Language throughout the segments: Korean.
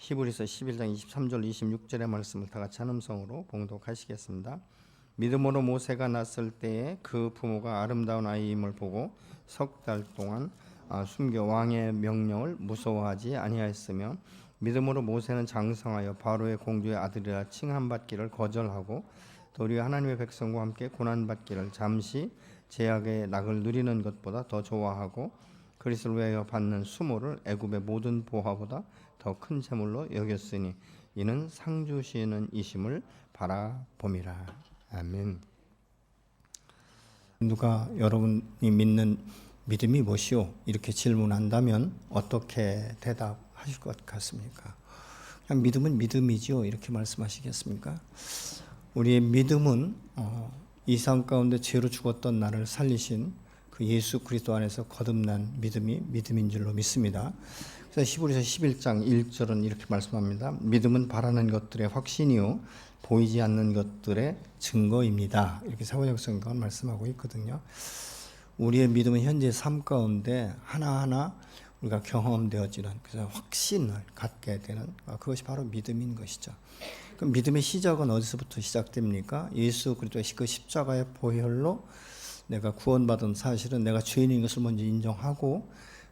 히브리서 11장 23절 26절의 말씀을 다 같이 한 음성으로 봉독하시겠습니다. 믿음으로 모세가 났을 때에 그 부모가 아름다운 아이임을 보고 석 달 동안 숨겨 왕의 명령을 무서워하지 아니하였으며, 믿음으로 모세는 장성하여 바로의 공주의 아들이라 칭함받기를 거절하고 도리어 하나님의 백성과 함께 고난받기를 잠시 제약의 낙을 누리는 것보다 더 좋아하고 그리스도를 위하여 받는 수모를 애굽의 모든 보화보다 더 큰 재물로 여겼으니 이는 상 주시는 이심을 바라봄이라. 아멘. 누가 여러분이 믿는 믿음이 무엇이요? 이렇게 질문한다면 어떻게 대답하실 것 같습니까? 그냥 믿음은 믿음이지요, 이렇게 말씀하시겠습니까? 우리의 믿음은 이 세상 가운데 죄로 죽었던 나를 살리신 그 예수 그리스도 안에서 거듭난 믿음이 믿음인 줄로 믿습니다. 그래서 히브리서 11장 1절은 이렇게 말씀합니다. 믿음은 바라는 것들의 확신이요 보이지 않는 것들의 증거입니다. 이렇게 사도행전가 말씀하고 있거든요. 우리의 믿음은 현재 삶 가운데 하나하나 우리가 경험되어지는 그래서 확신을 갖게 되는 그것이 바로 믿음인 것이죠. 그럼 믿음의 시작은 어디서부터 시작됩니까? 예수 그리스도의 그 십자가의 보혈로 내가 구원받은 사실은 내가 주인인 것을 먼저 인정하고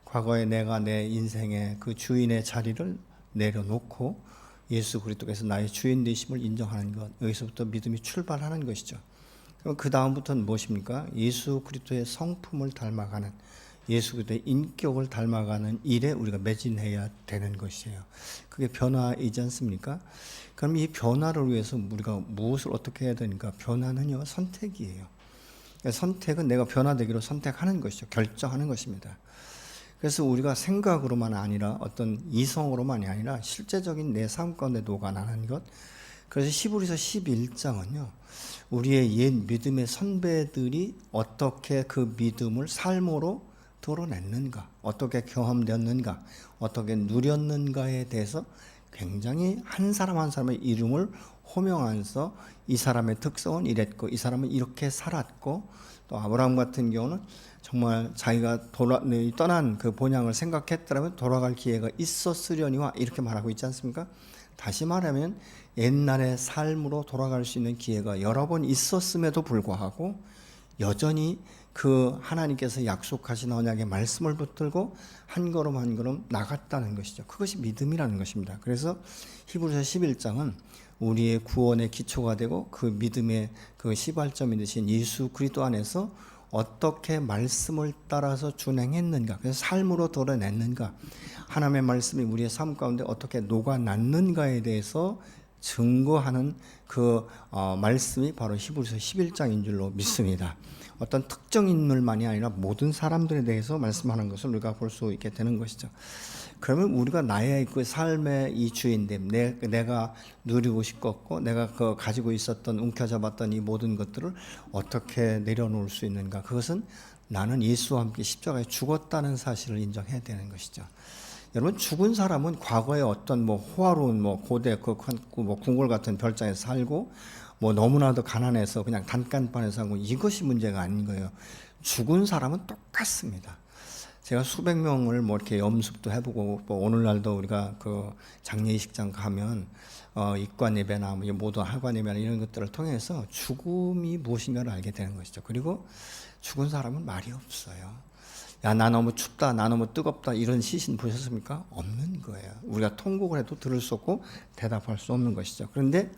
과거에 내가 내 인생의 그 주인의 자리를 내려놓고 예수 그리스도께서 나의 주인 되심을 인정하는 것, 여기서부터 믿음이 출발하는 것이죠. 그럼 그 다음부터는 무엇입니까? 예수 그리스도의 성품을 닮아가는, 예수 그리스도의 인격을 닮아가는 일에 우리가 매진해야 되는 것이에요. 그게 변화이지 않습니까? 그럼 이 변화를 위해서 우리가 무엇을 어떻게 해야 되니까? 변화는요, 선택이에요. 선택은 내가 변화되기로 선택하는 것이죠. 결정하는 것입니다. 그래서 우리가 생각으로만 아니라 어떤 이성으로만이 아니라 실제적인 내 삶 가운데 녹아나는 것. 그래서 히브리서 11장은요. 우리의 옛 믿음의 선배들이 어떻게 그 믿음을 삶으로 드러냈는가, 어떻게 경험되었는가, 어떻게 누렸는가에 대해서 굉장히 한 사람 한 사람의 이름을 호명하면서 이 사람의 특성은 이랬고 이 사람은 이렇게 살았고, 또 아브라함 같은 경우는 정말 자기가 떠난 그 본향을 생각했더라면 돌아갈 기회가 있었으려니와 이렇게 말하고 있지 않습니까? 다시 말하면 옛날의 삶으로 돌아갈 수 있는 기회가 여러 번 있었음에도 불구하고 여전히 그 하나님께서 약속하신 언약의 말씀을 붙들고 한 걸음 한 걸음 나갔다는 것이죠. 그것이 믿음이라는 것입니다. 그래서 히브리서 11장은 우리의 구원의 기초가 되고 그 믿음의 그 시발점이 되신 예수 그리스도 안에서 어떻게 말씀을 따라서 준행했는가, 그래서 삶으로 드러냈는가, 하나님의 말씀이 우리의 삶 가운데 어떻게 녹아났는가에 대해서 증거하는 그 말씀이 바로 히브리서 11장인 줄로 믿습니다. 어떤 특정 인물만이 아니라 모든 사람들에 대해서 말씀하는 것을 우리가 볼 수 있게 되는 것이죠. 그러면 우리가 나의 그 삶의 이 주인됨, 내가 누리고 싶었고 내가 그 가지고 있었던 움켜잡았던 이 모든 것들을 어떻게 내려놓을 수 있는가? 그것은 나는 예수와 함께 십자가에 죽었다는 사실을 인정해야 되는 것이죠. 여러분, 죽은 사람은 과거에 어떤 호화로운 고대 궁궐 같은 별장에서 살고 너무나도 가난해서 그냥 단칸방에서 살고 이것이 문제가 아닌 거예요. 죽은 사람은 똑같습니다. 제가 수백 명을 이렇게 염습도 해보고 오늘날도 우리가 그 장례식장 가면 입관 예배나 모든 하관 예배나 이런 것들을 통해서 죽음이 무엇인가를 알게 되는 것이죠. 그리고 죽은 사람은 말이 없어요. 야, 나 너무 춥다, 나 너무 뜨겁다, 이런 시신 보셨습니까? 없는 거예요. 우리가 통곡을 해도 들을 수 없고 대답할 수 없는 것이죠. 그런데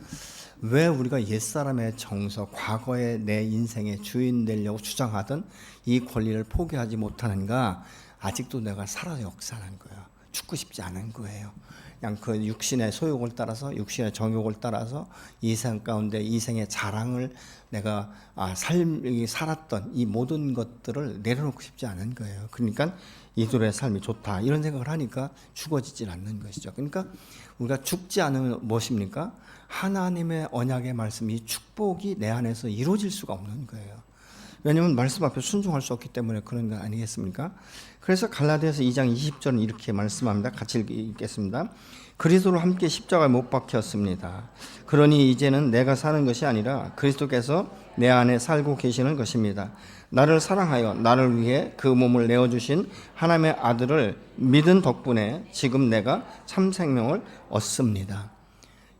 왜 우리가 옛사람의 정서, 과거의 내 인생의 주인 되려고 주장하던 이 권리를 포기하지 못하는가? 아직도 내가 살아 역사하는 거예요. 죽고 싶지 않은 거예요. 그냥 그 육신의 소욕을 따라서, 육신의 정욕을 따라서 이 세상 가운데 이생의 자랑을 내가 살았던 이 모든 것들을 내려놓고 싶지 않은 거예요. 그러니까 이들의 삶이 좋다 이런 생각을 하니까 죽어지질 않는 것이죠. 그러니까 우리가 죽지 않으면 무엇입니까? 하나님의 언약의 말씀, 이 축복이 내 안에서 이루어질 수가 없는 거예요. 왜냐하면 말씀 앞에 순종할 수 없기 때문에 그런 거 아니겠습니까? 그래서 갈라디아서 2장 20절은 이렇게 말씀합니다. 같이 읽겠습니다. 그리스도로 함께 십자가에 못 박혔습니다. 그러니 이제는 내가 사는 것이 아니라 그리스도께서 내 안에 살고 계시는 것입니다. 나를 사랑하여 나를 위해 그 몸을 내어주신 하나님의 아들을 믿은 덕분에 지금 내가 참 생명을 얻습니다.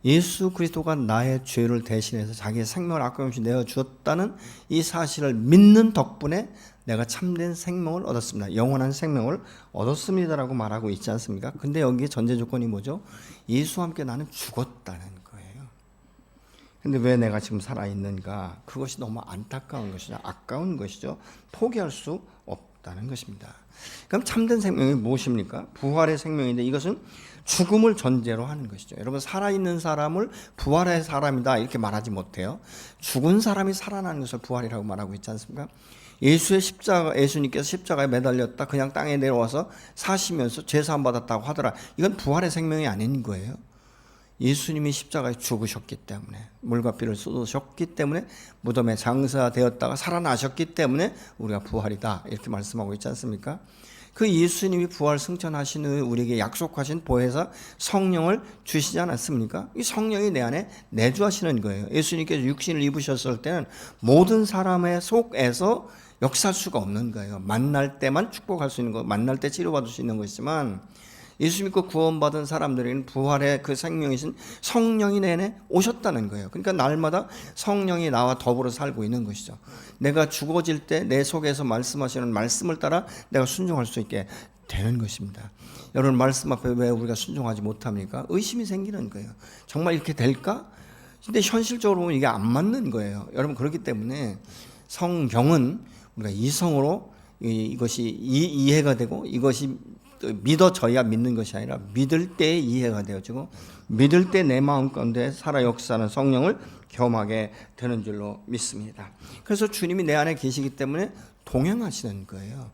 예수 그리스도가 나의 죄를 대신해서 자기의 생명을 아낌없이 내어주었다는 이 사실을 믿는 덕분에 내가 참된 생명을 얻었습니다. 영원한 생명을 얻었습니다라고 말하고 있지 않습니까? 근데 여기에 전제 조건이 뭐죠? 예수와 함께 나는 죽었다는 거예요. 근데 왜 내가 지금 살아있는가? 그것이 너무 안타까운 것이죠. 아까운 것이죠. 포기할 수 없다는 것입니다. 그럼 참된 생명이 무엇입니까? 부활의 생명인데 이것은 죽음을 전제로 하는 것이죠. 여러분, 살아있는 사람을 부활의 사람이다 이렇게 말하지 못해요. 죽은 사람이 살아나는 것을 부활이라고 말하고 있지 않습니까? 예수님께서 십자가에 매달렸다 그냥 땅에 내려와서 사시면서 죄사함 받았다고 하더라. 이건 부활의 생명이 아닌 거예요. 예수님이 십자가에 죽으셨기 때문에, 물과 피를 쏟으셨기 때문에, 무덤에 장사되었다가 살아나셨기 때문에 우리가 부활이다 이렇게 말씀하고 있지 않습니까? 그 예수님이 부활 승천하신 후에 우리에게 약속하신 보혜사 성령을 주시지 않았습니까? 이 성령이 내 안에 내주하시는 거예요. 예수님께서 육신을 입으셨을 때는 모든 사람의 속에서 역사할 수가 없는 거예요. 만날 때만 축복할 수 있는 거, 만날 때 치료받을 수 있는 것이지만 예수 믿고 구원받은 사람들에게는 부활의 그 생명이신 성령이 내내 오셨다는 거예요. 그러니까 날마다 성령이 나와 더불어 살고 있는 것이죠. 내가 죽어질 때 내 속에서 말씀하시는 말씀을 따라 내가 순종할 수 있게 되는 것입니다. 여러분, 말씀 앞에 왜 우리가 순종하지 못합니까? 의심이 생기는 거예요. 정말 이렇게 될까? 근데 현실적으로 보면 이게 안 맞는 거예요. 여러분, 그렇기 때문에 성경은 우리가 이성으로 이것이 이해가 되고 이것이 믿어져야 믿는 것이 아니라 믿을 때 이해가 되어지고 믿을 때 내 마음 가운데 살아 역사하는 성령을 경험하게 되는 줄로 믿습니다. 그래서 주님이 내 안에 계시기 때문에 동행하시는 거예요.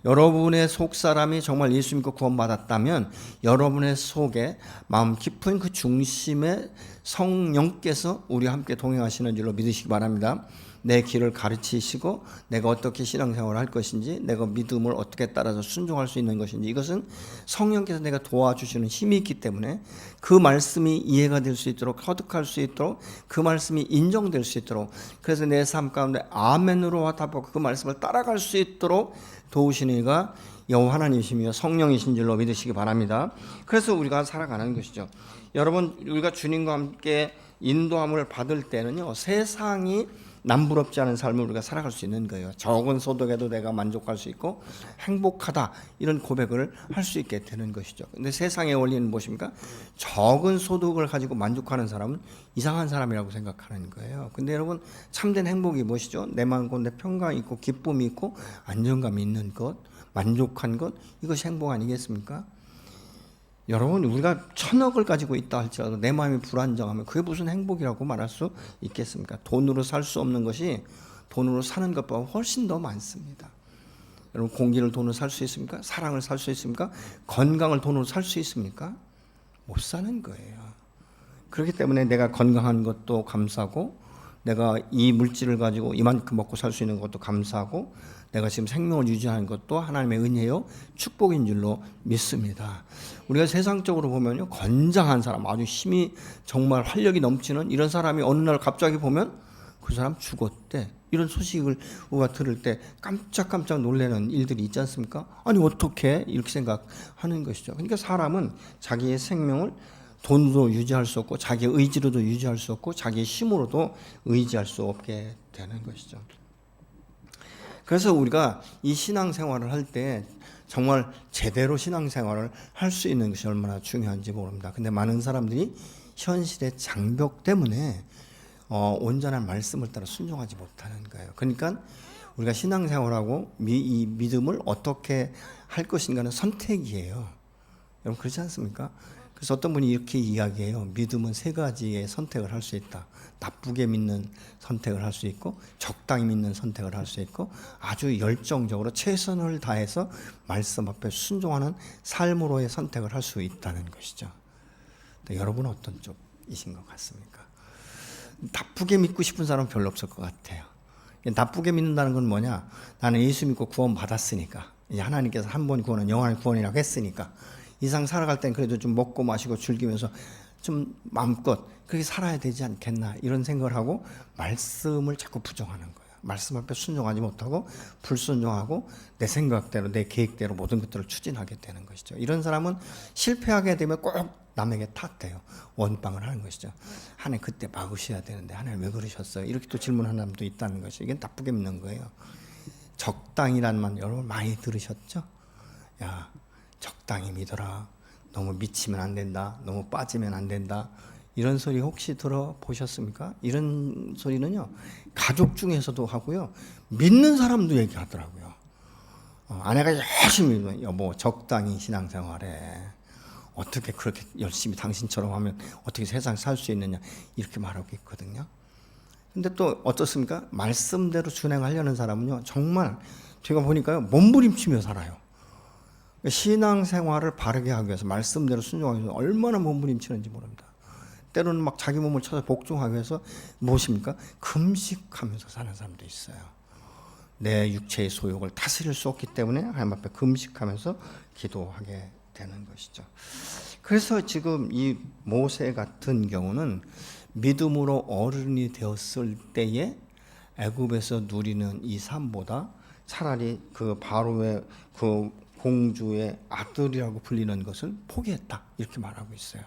여러분의 속 사람이 정말 예수 믿고 구원받았다면 여러분의 속에 마음 깊은 그 중심에 성령께서 우리와 함께 동행하시는 줄로 믿으시기 바랍니다. 내 길을 가르치시고 내가 어떻게 신앙생활을 할 것인지, 내가 믿음을 어떻게 따라서 순종할 수 있는 것인지, 이것은 성령께서 내가 도와주시는 힘이 있기 때문에 그 말씀이 이해가 될 수 있도록, 터득할 수 있도록, 그 말씀이 인정될 수 있도록, 그래서 내 삶 가운데 아멘으로 화답하고 그 말씀을 따라갈 수 있도록 도우시는 이가 여호와 하나님이시며 성령이신 줄로 믿으시기 바랍니다. 그래서 우리가 살아가는 것이죠. 여러분, 우리가 주님과 함께 인도함을 받을 때는요, 세상이 남부럽지 않은 삶을 우리가 살아갈 수 있는 거예요. 적은 소득에도 내가 만족할 수 있고 행복하다, 이런 고백을 할 수 있게 되는 것이죠. 근데 세상의 원리는 무엇입니까? 적은 소득을 가지고 만족하는 사람은 이상한 사람이라고 생각하는 거예요. 근데 여러분, 참된 행복이 무엇이죠? 내 마음 가운데 평강이 있고 기쁨이 있고 안정감이 있는 것, 만족한 것, 이것이 행복 아니겠습니까? 여러분, 우리가 1000억을 가지고 있다 할지라도 내 마음이 불안정하면 그게 무슨 행복이라고 말할 수 있겠습니까? 돈으로 살 수 없는 것이 돈으로 사는 것보다 훨씬 더 많습니다. 여러분, 공기를 돈으로 살 수 있습니까? 사랑을 살 수 있습니까? 건강을 돈으로 살 수 있습니까? 못 사는 거예요. 그렇기 때문에 내가 건강한 것도 감사하고, 내가 이 물질을 가지고 이만큼 먹고 살 수 있는 것도 감사하고, 내가 지금 생명을 유지하는 것도 하나님의 은혜요 축복인 줄로 믿습니다. 우리가 세상적으로 보면요, 건장한 사람, 아주 힘이 정말 활력이 넘치는 이런 사람이 어느 날 갑자기 보면 그 사람 죽었대, 이런 소식을 우리가 들을 때 깜짝깜짝 놀라는 일들이 있지 않습니까? 아니 어떻게 이렇게 생각하는 것이죠. 그러니까 사람은 자기의 생명을 돈으로 유지할 수 없고 자기의 의지로도 유지할 수 없고 자기의 힘으로도 의지할 수 없게 되는 것이죠. 그래서 우리가 이 신앙생활을 할 때 정말 제대로 신앙생활을 할 수 있는 것이 얼마나 중요한지 모릅니다. 근데 많은 사람들이 현실의 장벽 때문에 온전한 말씀을 따라 순종하지 못하는 거예요. 그러니까 우리가 신앙생활하고 이 믿음을 어떻게 할 것인가는 선택이에요. 여러분, 그렇지 않습니까? 그래서 어떤 분이 이렇게 이야기해요. 믿음은 3가지의 선택을 할 수 있다. 나쁘게 믿는 선택을 할 수 있고, 적당히 믿는 선택을 할 수 있고, 아주 열정적으로 최선을 다해서 말씀 앞에 순종하는 삶으로의 선택을 할 수 있다는 것이죠. 여러분은 어떤 쪽이신 것 같습니까? 나쁘게 믿고 싶은 사람은 별로 없을 것 같아요. 나쁘게 믿는다는 건 뭐냐? 나는 예수 믿고 구원 받았으니까, 하나님께서 한 번 구원은 영원한 구원이라고 했으니까 이상 살아갈 땐 그래도 좀 먹고 마시고 즐기면서 좀 마음껏 그렇게 살아야 되지 않겠나 이런 생각을 하고 말씀을 자꾸 부정하는 거예요. 말씀 앞에 순종하지 못하고 불순종하고 내 생각대로 내 계획대로 모든 것들을 추진하게 되는 것이죠. 이런 사람은 실패하게 되면 꼭 남에게 탓해요. 원망을 하는 것이죠. 하나님 그때 막으셔야 되는데 하나님 왜 그러셨어요? 이렇게 또 질문하는 사람도 있다는 것이 이게 나쁘게 믿는 거예요. 적당이란 말 여러분 많이 들으셨죠? 야, 적당히 믿어라. 너무 미치면 안 된다. 너무 빠지면 안 된다. 이런 소리 혹시 들어보셨습니까? 이런 소리는요, 가족 중에서도 하고요, 믿는 사람도 얘기하더라고요. 아내가 열심히, 여보, 적당히 신앙생활해. 어떻게 그렇게 열심히 당신처럼 하면 어떻게 세상 살 수 있느냐. 이렇게 말하고 있거든요. 근데 또 어떻습니까? 말씀대로 준행하려는 사람은요, 정말 제가 보니까요, 몸부림치며 살아요. 신앙생활을 바르게 하기 위해서 말씀대로 순종하기 위해서 얼마나 몸부림치는지 모릅니다. 때로는 막 자기 몸을 쳐서 복종하기 위해서 무엇입니까? 금식하면서 사는 사람도 있어요. 내 육체의 소욕을 다스릴 수 없기 때문에 하나님 앞에 금식하면서 기도하게 되는 것이죠. 그래서 지금 이 모세 같은 경우는 믿음으로 어른이 되었을 때에 애굽에서 누리는 이 삶보다 차라리 그 바로의 그 공주의 아들이라고 불리는 것을 포기했다 이렇게 말하고 있어요.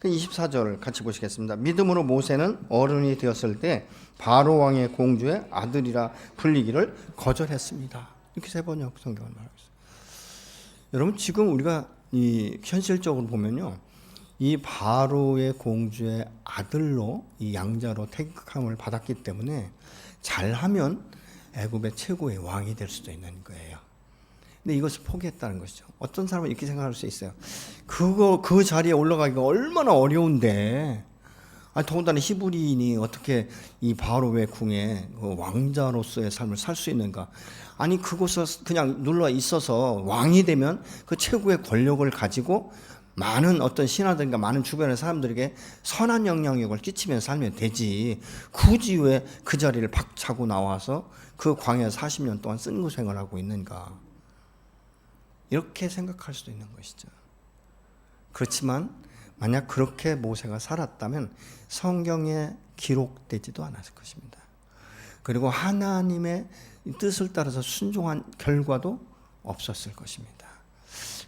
24절을 같이 보시겠습니다. 믿음으로 모세는 어른이 되었을 때 바로 왕의 공주의 아들이라 불리기를 거절했습니다. 이렇게 세 번역 성경을 말하고 있어요. 여러분 지금 우리가 이 현실적으로 보면요, 이 바로의 공주의 아들로 이 양자로 택함을 받았기 때문에 잘하면 애굽의 최고의 왕이 될 수도 있는 거예요. 근데 이것을 포기했다는 것이죠. 어떤 사람은 이렇게 생각할 수 있어요. 그 자리에 올라가기가 얼마나 어려운데, 더군다나 히브리인이 어떻게 이 바로의 궁에 그 왕자로서의 삶을 살 수 있는가? 아니 그곳에 그냥 눌러 있어서 왕이 되면 그 최고의 권력을 가지고 많은 어떤 신하들과 많은 주변의 사람들에게 선한 영향력을 끼치면서 살면 되지. 굳이 왜 그 자리를 박차고 나와서 그 광야에서 40년 동안 쓴구 생활하고 있는가? 이렇게 생각할 수도 있는 것이죠. 그렇지만 만약 그렇게 모세가 살았다면 성경에 기록되지도 않았을 것입니다. 그리고 하나님의 뜻을 따라서 순종한 결과도 없었을 것입니다.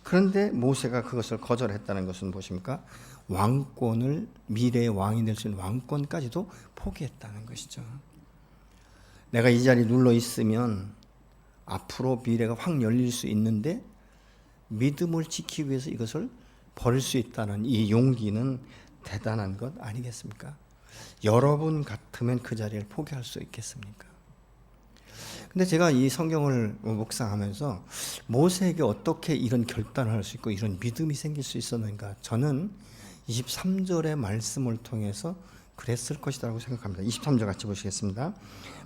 그런데 모세가 그것을 거절했다는 것은 무엇입니까? 왕권을, 미래의 왕이 될 수 있는 왕권까지도 포기했다는 것이죠. 내가 이 자리에 눌러 있으면 앞으로 미래가 확 열릴 수 있는데 믿음을 지키기 위해서 이것을 버릴 수 있다는 이 용기는 대단한 것 아니겠습니까? 여러분 같으면 그 자리를 포기할 수 있겠습니까? 근데 제가 이 성경을 묵상하면서 모세에게 어떻게 이런 결단을 할 수 있고 이런 믿음이 생길 수 있었는가? 저는 23절의 말씀을 통해서 그랬을 것이라고 생각합니다. 23절 같이 보시겠습니다.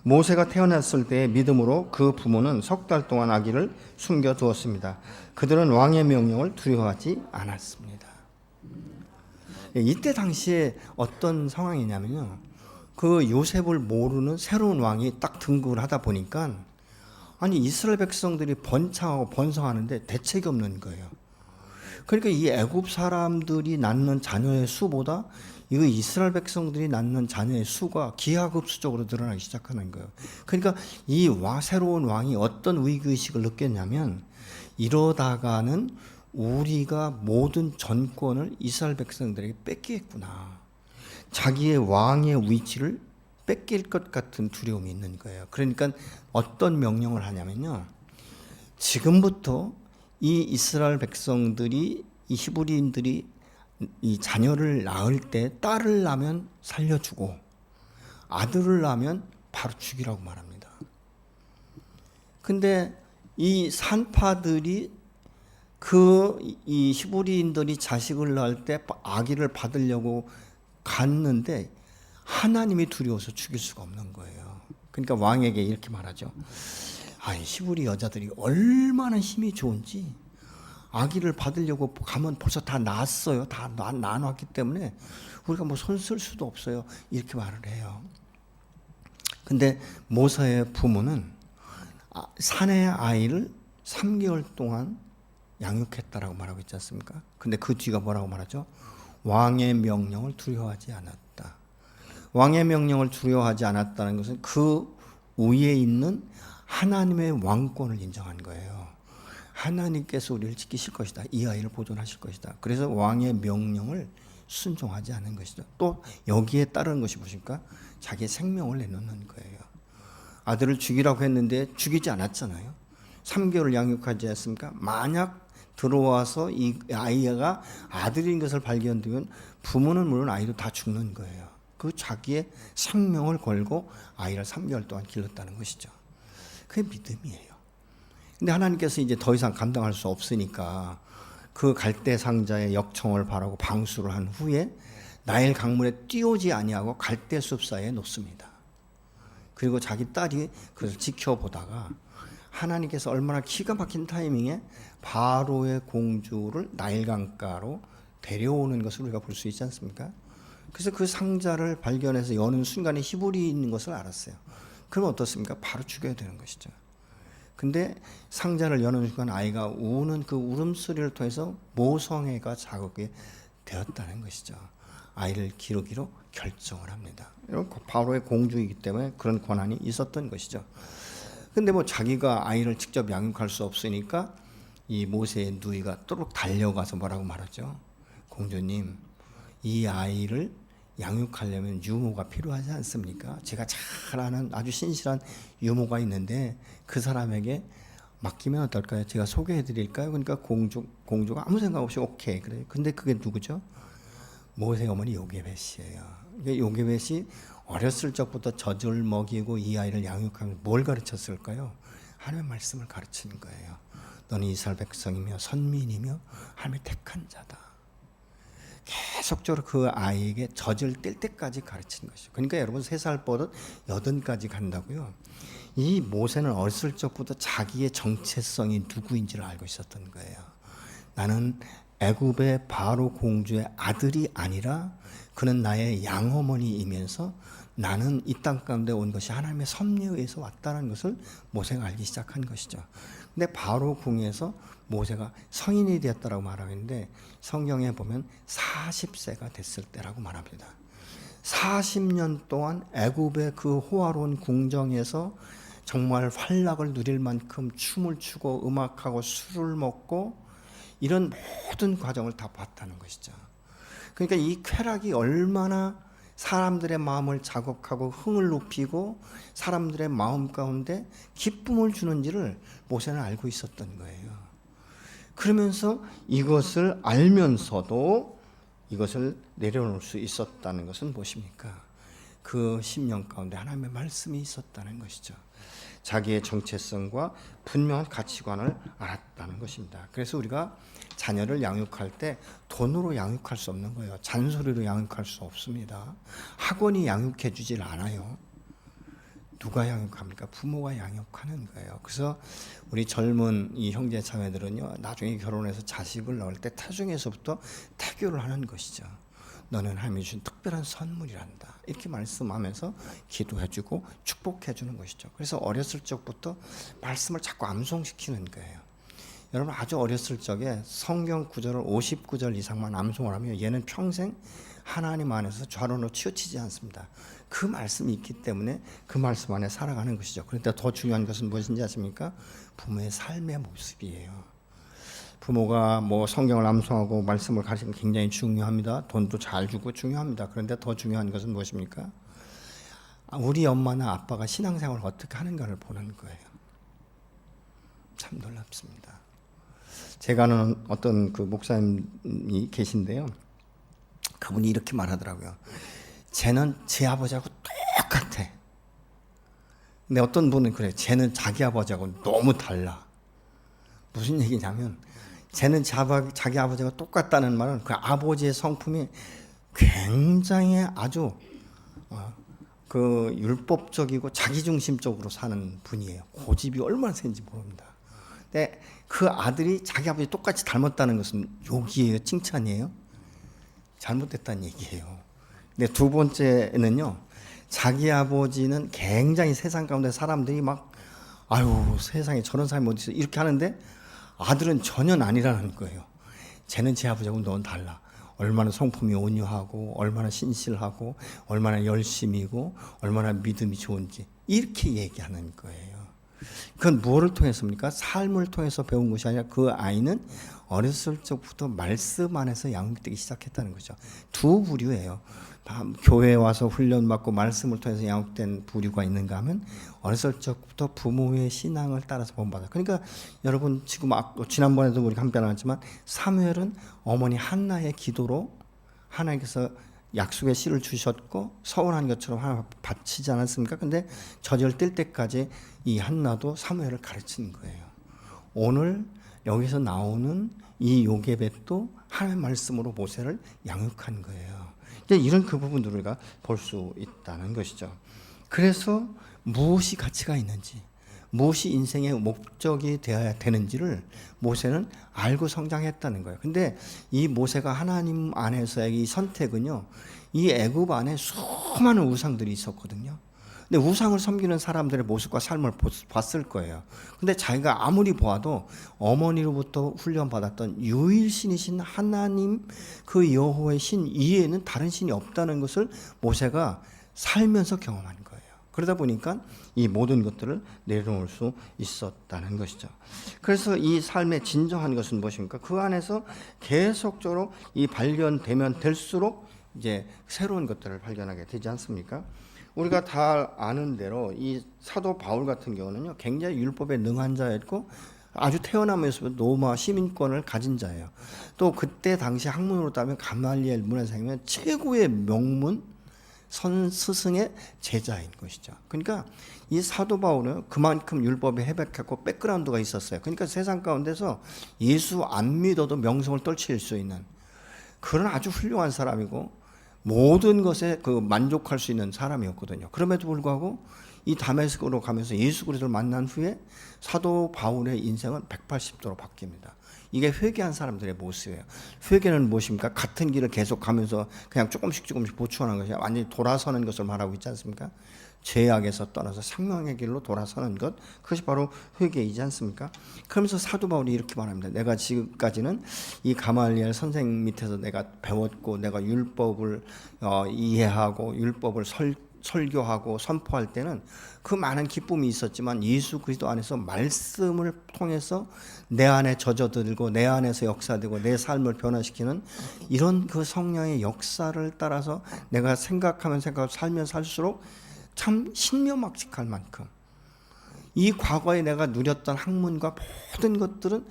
모세가 태어났을 때의 믿음으로 그 부모는 3달 동안 아기를 숨겨두었습니다. 그들은 왕의 명령을 두려워하지 않았습니다. 이때 당시에 어떤 상황이냐면요, 그 요셉을 모르는 새로운 왕이 딱 등극을 하다 보니까 아니 이스라엘 백성들이 번창하고 번성하는데 대책이 없는 거예요. 그러니까 이 애굽 사람들이 낳는 자녀의 수보다 이거 이스라엘 백성들이 낳는 자녀의 수가 기하급수적으로 늘어나기 시작하는 거예요. 그러니까 이 새로운 왕이 어떤 위기의식을 느꼈냐면, 이러다가는 우리가 모든 전권을 이스라엘 백성들에게 뺏기겠구나. 자기의 왕의 위치를 뺏길 것 같은 두려움이 있는 거예요. 그러니까 어떤 명령을 하냐면요, 지금부터 이 이스라엘 백성들이, 이 히브리인들이 이 자녀를 낳을 때 딸을 낳으면 살려주고 아들을 낳으면 바로 죽이라고 말합니다. 근데 이 산파들이 이 히브리인들이 자식을 낳을 때 아기를 받으려고 갔는데 하나님이 두려워서 죽일 수가 없는 거예요. 그러니까 왕에게 이렇게 말하죠. 히브리 여자들이 얼마나 힘이 좋은지 아기를 받으려고 가면 벌써 다 낳았어요. 다 낳아놨기 때문에 우리가 뭐 손 쓸 수도 없어요. 이렇게 말을 해요. 근데 모세의 부모는 사내 아이를 3개월 동안 양육했다라고 말하고 있지 않습니까? 근데 그 뒤가 뭐라고 말하죠? 왕의 명령을 두려워하지 않았다. 왕의 명령을 두려워하지 않았다는 것은 그 위에 있는 하나님의 왕권을 인정한 거예요. 하나님께서 우리를 지키실 것이다. 이 아이를 보존하실 것이다. 그래서 왕의 명령을 순종하지 않은 것이죠. 또 여기에 따르는 것이 무엇입니까? 자기의 생명을 내놓는 거예요. 아들을 죽이라고 했는데 죽이지 않았잖아요. 3개월 양육하지 않습니까? 만약 들어와서 이 아이가 아들인 것을 발견되면 부모는 물론 아이도 다 죽는 거예요. 그 자기의 생명을 걸고 아이를 3개월 동안 길렀다는 것이죠. 그게 믿음이에요. 근데 하나님께서 이제 더 이상 감당할 수 없으니까 그 갈대 상자의 역청을 바라고 방수를 한 후에 나일 강물에 띄우지 아니하고 갈대 숲 사이에 놓습니다. 그리고 자기 딸이 그것을 지켜보다가 하나님께서 얼마나 기가 막힌 타이밍에 바로의 공주를 나일 강가로 데려오는 것을 우리가 볼 수 있지 않습니까? 그래서 그 상자를 발견해서 여는 순간에 히브리 있는 것을 알았어요. 그럼 어떻습니까? 바로 죽여야 되는 것이죠. 근데 상자를 여는 순간 아이가 우는 그 울음소리를 통해서 모성애가 자극이 되었다는 것이죠. 아이를 기르기로 결정을 합니다. 바로의 공주이기 때문에 그런 권한이 있었던 것이죠. 근데 뭐 자기가 아이를 직접 양육할 수 없으니까 이 모세의 누이가 또록 달려가서 뭐라고 말하죠? 공주님, 이 아이를 양육하려면 유모가 필요하지 않습니까? 제가 잘 아는 아주 신실한 유모가 있는데 그 사람에게 맡기면 어떨까요? 제가 소개해 드릴까요? 그러니까 공주가 아무 생각 없이 오케이 그래요. 근데 그게 누구죠? 모세 어머니 요게벳이에요. 요게벳이 어렸을 적부터 젖을 먹이고 이 아이를 양육하면서 뭘 가르쳤을까요? 하나님의 말씀을 가르치는 거예요. 너는 이스라엘 백성이며 선민이며 하나님의 택한 자다. 계속적으로 그 아이에게 젖을 뗄 때까지 가르치는 것이죠. 그러니까 여러분 3살 버릇 8까지 간다고요. 이 모세는 어렸을 적부터 자기의 정체성이 누구인지를 알고 있었던 거예요. 나는 애굽의 바로 공주의 아들이 아니라 그는 나의 양어머니이면서 나는 이 땅 가운데 온 것이 하나님의 섭리에 의해서 왔다는 것을 모세가 알기 시작한 것이죠. 근데 바로 궁에서 모세가 성인이 되었다라고 말하고 있는데 성경에 보면 40세가 됐을 때라고 말합니다. 40년 동안 애굽의 그 호화로운 궁정에서 정말 환락을 누릴 만큼 춤을 추고 음악하고 술을 먹고 이런 모든 과정을 다 봤다는 것이죠. 그러니까 이 쾌락이 얼마나 사람들의 마음을 자극하고 흥을 높이고 사람들의 마음 가운데 기쁨을 주는지를 모세는 알고 있었던 거예요. 그러면서 이것을 알면서도 이것을 내려놓을 수 있었다는 것은 무엇입니까? 그 심령 가운데 하나님의 말씀이 있었다는 것이죠. 자기의 정체성과 분명한 가치관을 알았다는 것입니다. 그래서 우리가 자녀를 양육할 때 돈으로 양육할 수 없는 거예요. 잔소리로 양육할 수 없습니다. 학원이 양육해 주질 않아요. 누가 양육합니까? 부모가 양육하는 거예요. 그래서 우리 젊은 이 형제 자매들은요, 나중에 결혼해서 자식을 낳을 때 태중에서부터 태교를 하는 것이죠. 너는 하나님이 주신 특별한 선물이란다. 이렇게 말씀하면서 기도해주고 축복해주는 것이죠. 그래서 어렸을 적부터 말씀을 자꾸 암송시키는 거예요. 여러분 아주 어렸을 적에 성경 구절을 50구절 이상만 암송을 하면 얘는 평생 하나님 안에서 좌로로 치우치지 않습니다. 그 말씀이 있기 때문에 그 말씀 안에 살아가는 것이죠. 그런데 더 중요한 것은 무엇인지 아십니까? 부모의 삶의 모습이에요. 부모가 뭐 성경을 암송하고 말씀을 가르치는 게 굉장히 중요합니다. 돈도 잘 주고 중요합니다. 그런데 더 중요한 것은 무엇입니까? 우리 엄마나 아빠가 신앙생활을 어떻게 하는가를 보는 거예요. 참 놀랍습니다. 제가 아는 어떤 그 목사님이 계신데요. 그분이 이렇게 말하더라고요. 쟤는 제 아버지하고 똑같아. 근데 어떤 분은 그래요. 쟤는 자기 아버지하고 너무 달라. 무슨 얘기냐면 쟤는 자기 아버지가 똑같다는 말은 그 아버지의 성품이 굉장히 아주 그 율법적이고 자기중심적으로 사는 분이에요. 고집이 얼마나 센지 모릅니다. 근데 그 아들이 자기 아버지 똑같이 닮았다는 것은 욕이에요? 칭찬이에요? 잘못됐다는 얘기예요. 근데 두 번째는요, 자기 아버지는 굉장히 세상 가운데 사람들이 막 아유 세상에 저런 사람이 어디 있어 이렇게 하는데 아들은 전혀 아니라는 거예요. 쟤는 제 아버지하고 너는 달라. 얼마나 성품이 온유하고 얼마나 신실하고 얼마나 열심이고 얼마나 믿음이 좋은지 이렇게 얘기하는 거예요. 그건 무엇을 통해서입니까? 삶을 통해서 배운 것이 아니라 그 아이는 어렸을 적부터 말씀 안에서 양육되기 시작했다는 거죠. 두 부류예요. 교회에 와서 훈련받고 말씀을 통해서 양육된 부류가 있는가 하면 어렸을 적부터 부모의 신앙을 따라서 본받아요. 그러니까 여러분 지금 지난번에도 우리가 함께 나눴지만 사무엘은 어머니 한나의 기도로 하나님께서 약속의 씨를 주셨고 서운한 것처럼 하나 바치지 않았습니까? 근데 저절 뜰 때까지 이 한나도 사무엘을 가르치는 거예요. 오늘 여기서 나오는 이 요게벳도 하나님의 말씀으로 모세를 양육한 거예요. 이런 그 부분들을 우리가 볼 수 있다는 것이죠. 그래서 무엇이 가치가 있는지, 무엇이 인생의 목적이 되어야 되는지를 모세는 알고 성장했다는 거예요. 근데 이 모세가 하나님 안에서의 이 선택은요, 이 애굽 안에 수많은 우상들이 있었거든요. 근데 우상을 섬기는 사람들의 모습과 삶을 봤을 거예요. 근데 자기가 아무리 보아도 어머니로부터 훈련받았던 유일신이신 하나님 그 여호와의 신 이외에는 다른 신이 없다는 것을 모세가 살면서 경험한 거예요. 그러다 보니까 이 모든 것들을 내려놓을 수 있었다는 것이죠. 그래서 이 삶의 진정한 것은 무엇입니까? 그 안에서 계속적으로 이 발견되면 될수록 이제 새로운 것들을 발견하게 되지 않습니까? 우리가 다 아는 대로 이 사도 바울 같은 경우는요, 굉장히 율법에 능한 자였고 아주 태어나면서 로마 시민권을 가진 자예요. 또 그때 당시 학문으로 따면 가말리엘 문화생이면 최고의 명문 스승의 제자인 것이죠. 그러니까 이 사도 바울은 그만큼 율법에 해박했고 백그라운드가 있었어요. 그러니까 세상 가운데서 예수 안 믿어도 명성을 떨칠 수 있는 그런 아주 훌륭한 사람이고 모든 것에 만족할 수 있는 사람이었거든요. 그럼에도 불구하고 이 다메섹으로 가면서 예수 그리스도를 만난 후에 사도 바울의 인생은 180도로 바뀝니다. 이게 회개한 사람들의 모습이에요. 회개는 무엇입니까? 같은 길을 계속 가면서 그냥 조금씩 보충하는 것이 완전히 돌아서는 것을 말하고 있지 않습니까? 죄악에서 떠나서 생명의 길로 돌아서는 것, 그것이 바로 회개이지 않습니까? 그러면서 사도 바울이 이렇게 말합니다. 내가 지금까지는 이 가말리엘 선생 밑에서 내가 배웠고 내가 율법을 이해하고 율법을 설교하고 선포할 때는 그 많은 기쁨이 있었지만 예수 그리스도 안에서 말씀을 통해서 내 안에 젖어들고 내 안에서 역사되고 내 삶을 변화시키는 이런 그 성령의 역사를 따라서 내가 생각하면 살면 살수록 참 신묘막측할 만큼 이 과거에 내가 누렸던 학문과 모든 것들은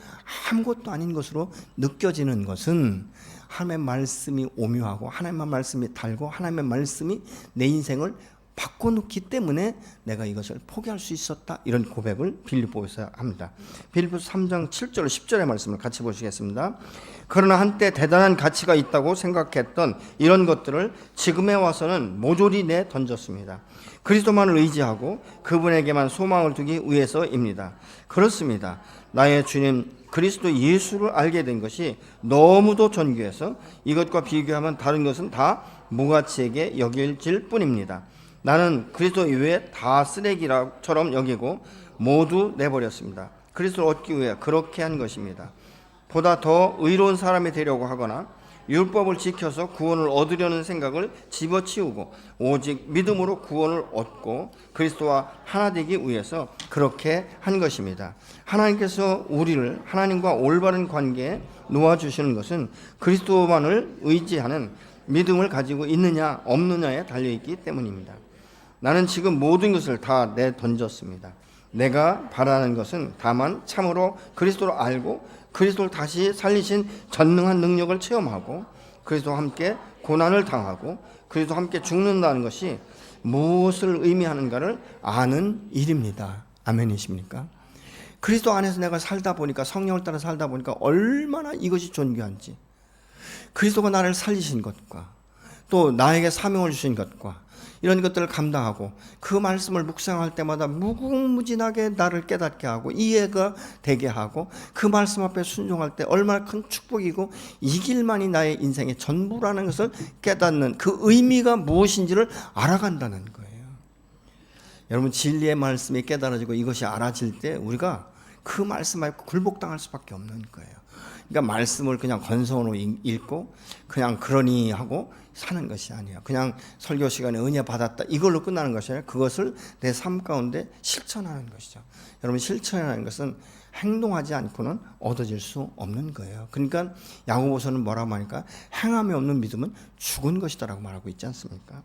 아무것도 아닌 것으로 느껴지는 것은 하나님의 말씀이 오묘하고 하나님의 말씀이 달고 하나님의 말씀이 내 인생을 바꿔놓기 때문에 내가 이것을 포기할 수 있었다. 이런 고백을 빌립보에서 합니다. 빌립보서 3장 7절 10절의 말씀을 같이 보시겠습니다. 그러나 한때 대단한 가치가 있다고 생각했던 이런 것들을 지금에 와서는 모조리 내던졌습니다. 그리스도만을 의지하고 그분에게만 소망을 두기 위해서입니다. 그렇습니다. 나의 주님 그리스도 예수를 알게 된 것이 너무도 존귀해서 이것과 비교하면 다른 것은 다 무가치에게 여겨질 뿐입니다. 나는 그리스도 이외에 다 쓰레기처럼 여기고 모두 내버렸습니다. 그리스도를 얻기 위해 그렇게 한 것입니다. 보다 더 의로운 사람이 되려고 하거나 율법을 지켜서 구원을 얻으려는 생각을 집어치우고 오직 믿음으로 구원을 얻고 그리스도와 하나 되기 위해서 그렇게 한 것입니다. 하나님께서 우리를 하나님과 올바른 관계에 놓아주시는 것은 그리스도만을 의지하는 믿음을 가지고 있느냐 없느냐에 달려있기 때문입니다. 나는 지금 모든 것을 다 내던졌습니다. 내가 바라는 것은 다만 참으로 그리스도를 알고 그리스도를 다시 살리신 전능한 능력을 체험하고 그리스도와 함께 고난을 당하고 그리스도와 함께 죽는다는 것이 무엇을 의미하는가를 아는 일입니다. 아멘이십니까? 그리스도 안에서 내가 살다 보니까 성령을 따라 살다 보니까 얼마나 이것이 존귀한지 그리스도가 나를 살리신 것과 또 나에게 사명을 주신 것과 이런 것들을 감당하고 그 말씀을 묵상할 때마다 무궁무진하게 나를 깨닫게 하고 이해가 되게 하고 그 말씀 앞에 순종할 때 얼마나 큰 축복이고 이 길만이 나의 인생의 전부라는 것을 깨닫는 그 의미가 무엇인지를 알아간다는 거예요. 여러분 진리의 말씀이 깨달아지고 이것이 알아질 때 우리가 그 말씀 앞에 굴복당할 수밖에 없는 거예요. 그러니까 말씀을 그냥 건성으로 읽고 그냥 그러니 하고 사는 것이 아니에요. 그냥 설교 시간에 은혜 받았다 이걸로 끝나는 것이 아니라 그것을 내 삶 가운데 실천하는 것이죠. 여러분, 실천하는 것은 행동하지 않고는 얻어질 수 없는 거예요. 그러니까 야고보서는 뭐라고 하니까 행함이 없는 믿음은 죽은 것이다라고 말하고 있지 않습니까?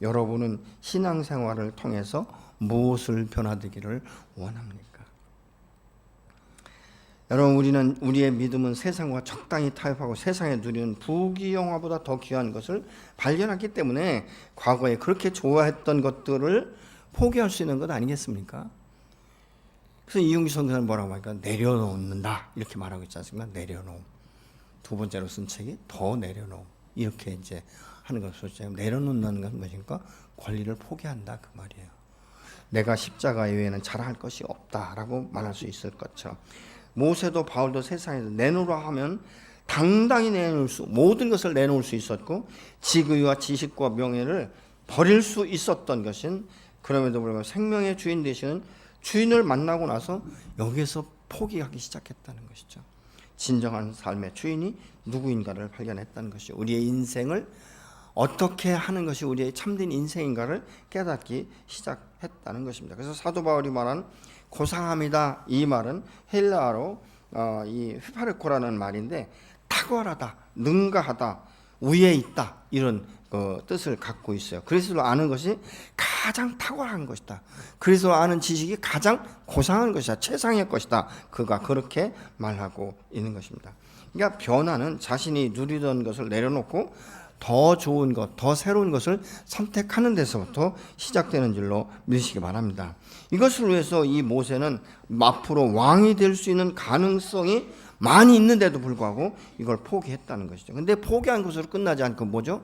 여러분은 신앙생활을 통해서 무엇을 변화되기를 원합니까? 여러분, 우리는 우리의 믿음은 세상과 적당히 타협하고 세상에 누리는 부귀영화보다 더 귀한 것을 발견했기 때문에 과거에 그렇게 좋아했던 것들을 포기할 수 있는 것 아니겠습니까? 그래서 이용기 선생은 뭐라고 하니까 내려놓는다 이렇게 말하고 있지 않습니까? 내려놓음. 두 번째로 쓴 책이 더 내려놓음. 이렇게 이제 하는 것을 내려놓는다는 것은 무엇입니까? 권리를 포기한다 그 말이에요. 내가 십자가 이외에는 잘할 것이 없다라고 말할 수 있을 것처럼 모세도 바울도 세상에서 내놓으라 하면 당당히 모든 것을 내놓을 수 있었고 지위와 지식과 명예를 버릴 수 있었던 것은 그럼에도 불구하고 생명의 주인 되시는 주인을 만나고 나서 여기에서 포기하기 시작했다는 것이죠. 진정한 삶의 주인이 누구인가를 발견했다는 것이죠. 우리의 인생을 어떻게 하는 것이 우리의 참된 인생인가를 깨닫기 시작했다는 것입니다. 그래서 사도 바울이 말한 고상합니다 이 말은 헬라어로 이 휘파르코라는 말인데 탁월하다, 능가하다, 위에 있다 이런 뜻을 갖고 있어요. 그리스도를 아는 것이 가장 탁월한 것이다. 그리스도를 아는 지식이 가장 고상한 것이다. 최상의 것이다. 그가 그렇게 말하고 있는 것입니다. 그러니까 변화는 자신이 누리던 것을 내려놓고 더 좋은 것, 더 새로운 것을 선택하는 데서부터 시작되는 줄로 믿으시기 바랍니다. 이것을 위해서 이 모세는 앞으로 왕이 될 수 있는 가능성이 많이 있는데도 불구하고 이걸 포기했다는 것이죠. 근데 포기한 것으로 끝나지 않고 뭐죠?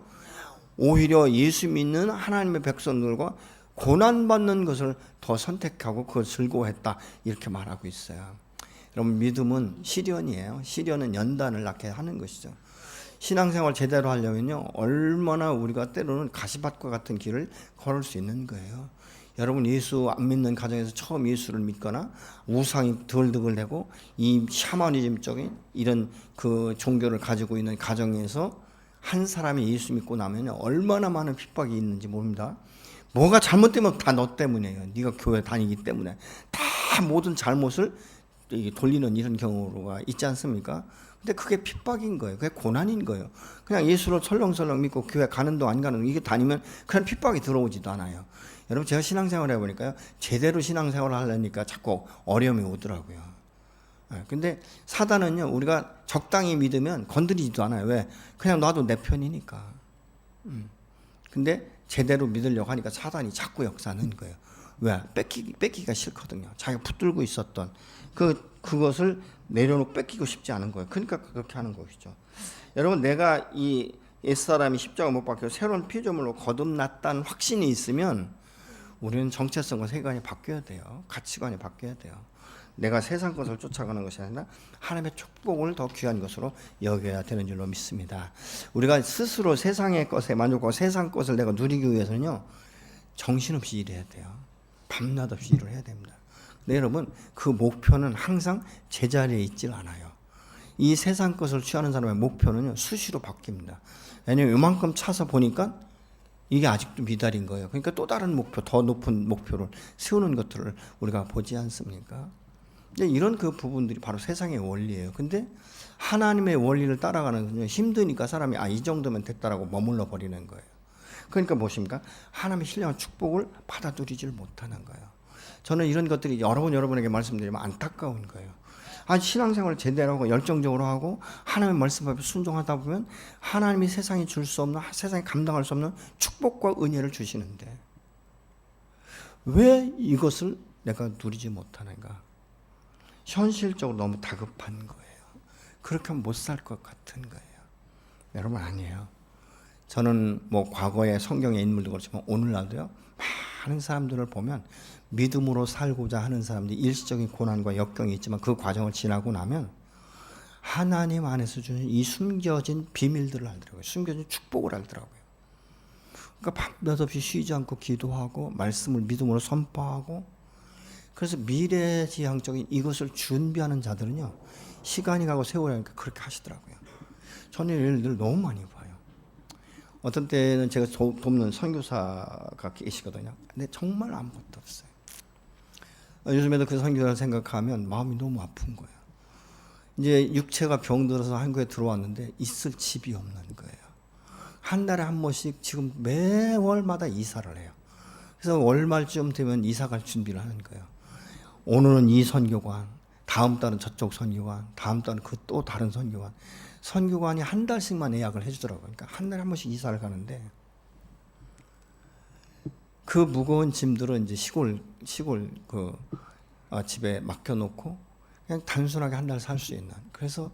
오히려 예수 믿는 하나님의 백성들과 고난받는 것을 더 선택하고 그걸 즐거워했다 이렇게 말하고 있어요. 여러분, 믿음은 시련이에요. 시련은 연단을 낳게 하는 것이죠. 신앙생활 제대로 하려면요, 얼마나 우리가 때로는 가시밭과 같은 길을 걸을 수 있는 거예요. 여러분, 예수 안 믿는 가정에서 처음 예수를 믿거나 우상이 덜덜대고 이 샤머니즘적인 이런 그 종교를 가지고 있는 가정에서 한 사람이 예수 믿고 나면 얼마나 많은 핍박이 있는지 모릅니다. 뭐가 잘못되면 다 너 때문이에요. 네가 교회 다니기 때문에. 다 모든 잘못을 돌리는 이런 경우가 있지 않습니까? 근데 그게 핍박인 거예요. 그게 고난인 거예요. 그냥 예수를 설렁설렁 믿고 교회 가는 동 안 가는 동 이게 다니면 그런 핍박이 들어오지도 않아요. 여러분, 제가 신앙생활 해보니까요, 제대로 신앙생활을 하려니까 자꾸 어려움이 오더라고요. 근데 사단은요, 우리가 적당히 믿으면 건드리지도 않아요. 왜? 그냥 놔도 내 편이니까. 근데 제대로 믿으려고 하니까 사단이 자꾸 역사하는 거예요. 왜? 뺏기기가 싫거든요. 자기가 붙들고 있었던 그것을 내려놓고 뺏기고 싶지 않은 거예요. 그러니까 그렇게 하는 것이죠. 여러분, 내가 이 옛사람이 십자가 못 박혀 새로운 피조물로 거듭났다는 확신이 있으면 우리는 정체성과 세관이 바뀌어야 돼요. 가치관이 바뀌어야 돼요. 내가 세상 것을 쫓아가는 것이 아니라 하나님의 축복을 더 귀한 것으로 여겨야 되는 줄로 믿습니다. 우리가 스스로 세상의 것에 만족하고 세상 것을 내가 누리기 위해서는요, 정신없이 일해야 돼요. 밤낮 없이 일을 해야 됩니다. 근데 여러분, 그 목표는 항상 제자리에 있질 않아요. 이 세상 것을 취하는 사람의 목표는요, 수시로 바뀝니다. 왜냐하면 이만큼 차서 보니까 이게 아직도 미달인 거예요. 그러니까 또 다른 목표, 더 높은 목표를 세우는 것들을 우리가 보지 않습니까? 근데 이런 그 부분들이 바로 세상의 원리예요. 근데 하나님의 원리를 따라가는 건 힘드니까 사람이 이 정도면 됐다라고 머물러 버리는 거예요. 그러니까 무엇입니까? 하나님의 신령한 축복을 받아들이질 못하는 거예요. 저는 이런 것들이 여러 번 여러분에게 말씀드리면 안타까운 거예요. 신앙생활을 제대로 하고 열정적으로 하고 하나님의 말씀 앞에 순종하다 보면 하나님이 세상이 줄 수 없는, 세상이 감당할 수 없는 축복과 은혜를 주시는데 왜 이것을 내가 누리지 못하는가? 현실적으로 너무 다급한 거예요. 그렇게 하면 못 살 것 같은 거예요. 여러분, 아니에요. 저는 뭐 과거의 성경의 인물도 그렇지만 오늘날도요, 많은 사람들을 보면 믿음으로 살고자 하는 사람들이 일시적인 고난과 역경이 있지만 그 과정을 지나고 나면 하나님 안에서 주는 이 숨겨진 비밀들을 알더라고요. 숨겨진 축복을 알더라고요. 그러니까 밤낮 없이 쉬지 않고 기도하고 말씀을 믿음으로 선포하고 그래서 미래지향적인 이것을 준비하는 자들은요, 시간이 가고 세월이 가니까 그렇게 하시더라고요. 저는 이를 늘 너무 많이 봐요. 어떤 때는 제가 돕는 선교사가 계시거든요. 근데 정말 아무것도 없어요. 요즘에도 그 선교사를 생각하면 마음이 너무 아픈 거예요. 이제 육체가 병들어서 한국에 들어왔는데 있을 집이 없는 거예요. 한 달에 한 번씩 지금 매월마다 이사를 해요. 그래서 월말쯤 되면 이사 갈 준비를 하는 거예요. 오늘은 이 선교관, 다음 달은 저쪽 선교관, 다음 달은 그 또 다른 선교관. 선교관이 한 달씩만 예약을 해주더라고요. 그러니까 한 달에 한 번씩 이사를 가는데, 그 무거운 짐들은 이제 시골 집에 맡겨놓고 그냥 단순하게 한 달 살 수 있는. 그래서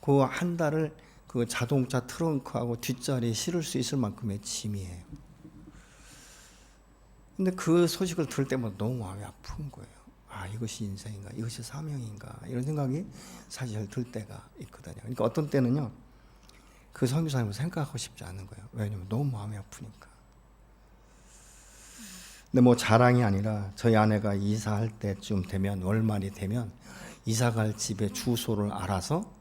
그 한 달을 그 자동차 트렁크하고 뒷자리에 실을 수 있을 만큼의 짐이에요. 근데 그 소식을 들을 때마다 너무 마음이 아픈 거예요. 아, 이것이 인생인가, 이것이 사명인가, 이런 생각이 사실 들 때가 있거든요. 그러니까 어떤 때는요, 그 선교사님을 생각하고 싶지 않은 거예요. 왜냐면 너무 마음이 아프니까. 근데 뭐 자랑이 아니라 저희 아내가 이사할 때쯤 되면, 월말이 되면 이사 갈 집의 주소를 알아서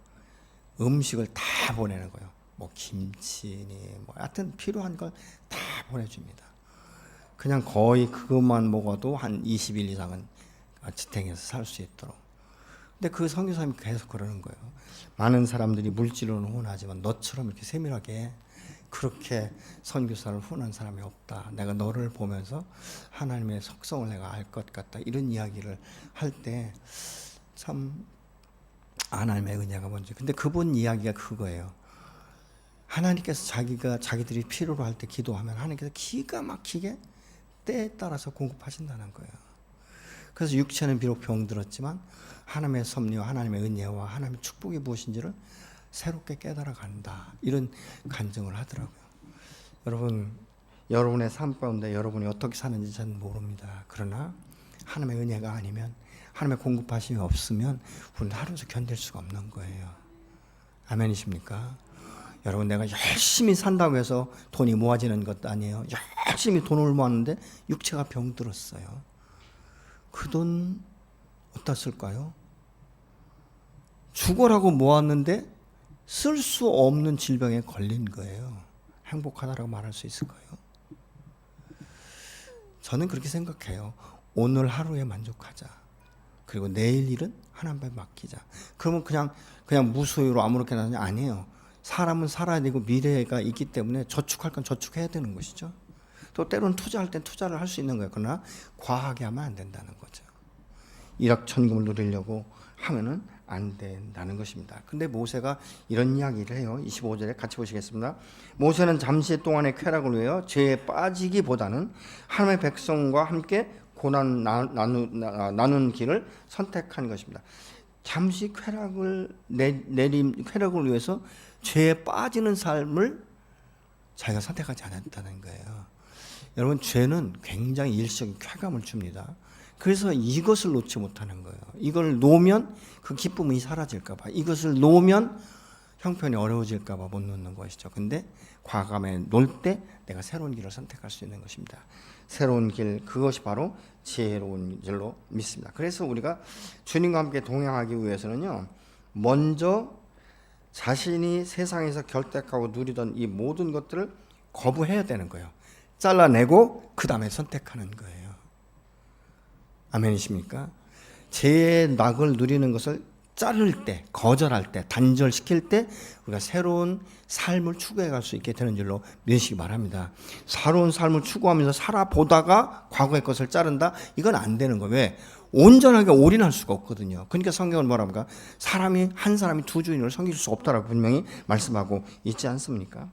음식을 다 보내는 거예요. 뭐 김치니 뭐 하여튼 필요한 걸 다 보내줍니다. 그냥 거의 그것만 먹어도 한 20일 이상은 지탱해서 살 수 있도록. 근데 그 선교사님이 계속 그러는 거예요. 많은 사람들이 물질로는 후원하지만 너처럼 이렇게 세밀하게 그렇게 선교사를 후원한 사람이 없다. 내가 너를 보면서 하나님의 속성을 내가 알 것 같다. 이런 이야기를 할 때 참 하나님의 은혜가 뭔지. 근데 그분 이야기가 그거예요. 하나님께서 자기들이 필요로 할 때 기도하면 하나님께서 기가 막히게 때에 따라서 공급하신다는 거예요. 그래서 육체는 비록 병들었지만 하나님의 섭리와 하나님의 은혜와 하나님의 축복이 무엇인지를 새롭게 깨달아 간다. 이런 간증을 하더라고요. 여러분, 여러분의 삶 가운데 여러분이 어떻게 사는지 잘 모릅니다. 그러나 하나님의 은혜가 아니면, 하나님의 공급하심이 없으면 우리는 하루에서 견딜 수가 없는 거예요. 아멘이십니까? 여러분, 내가 열심히 산다고 해서 돈이 모아지는 것도 아니에요. 열심히 돈을 모았는데 육체가 병들었어요. 그 돈 어디다 쓸까요? 죽어라고 모았는데 쓸 수 없는 질병에 걸린 거예요. 행복하다라고 말할 수 있을까요? 저는 그렇게 생각해요. 오늘 하루에 만족하자. 그리고 내일 일은 하나님께 맡기자. 그러면 그냥 무소유로 아무렇게나 하냐? 아니에요. 사람은 살아야 되고 미래가 있기 때문에 저축할 건 저축해야 되는 것이죠. 또 때로는 투자할 땐 투자를 할 수 있는 거예요. 그러나 과하게 하면 안 된다는 거죠. 일확천금을 누리려고 하면은 안 된다는 것입니다. 근데 모세가 이런 이야기를 해요. 25절에 같이 보시겠습니다. 모세는 잠시 동안의 쾌락을 위하여 죄에 빠지기보다는 하나님의 백성과 함께 고난 나눈 길을 선택한 것입니다. 잠시 쾌락을 쾌락을 위해서 죄에 빠지는 삶을 자기가 선택하지 않았다는 거예요. 여러분, 죄는 굉장히 일시적인 쾌감을 줍니다. 그래서 이것을 놓지 못하는 거예요. 이걸 놓으면 그 기쁨이 사라질까 봐, 이것을 놓으면 형편이 어려워질까 봐 못 놓는 것이죠. 근데 과감하게 놓을 때 내가 새로운 길을 선택할 수 있는 것입니다. 새로운 길, 그것이 바로 지혜로운 길로 믿습니다. 그래서 우리가 주님과 함께 동행하기 위해서는요, 먼저 자신이 세상에서 결탁하고 누리던 이 모든 것들을 거부해야 되는 거예요. 잘라내고 그 다음에 선택하는 거예요. 아멘이십니까? 죄의 낙을 누리는 것을 자를 때, 거절할 때, 단절시킬 때 우리가 새로운 삶을 추구해 갈 수 있게 되는 줄로 믿으시기 바랍니다. 새로운 삶을 추구하면서 살아보다가 과거의 것을 자른다? 이건 안 되는 거예요. 왜? 온전하게 올인할 수가 없거든요. 그러니까 성경은 뭐랍니까? 한 사람이 두 주인을 섬길 수 없다라고 분명히 말씀하고 있지 않습니까?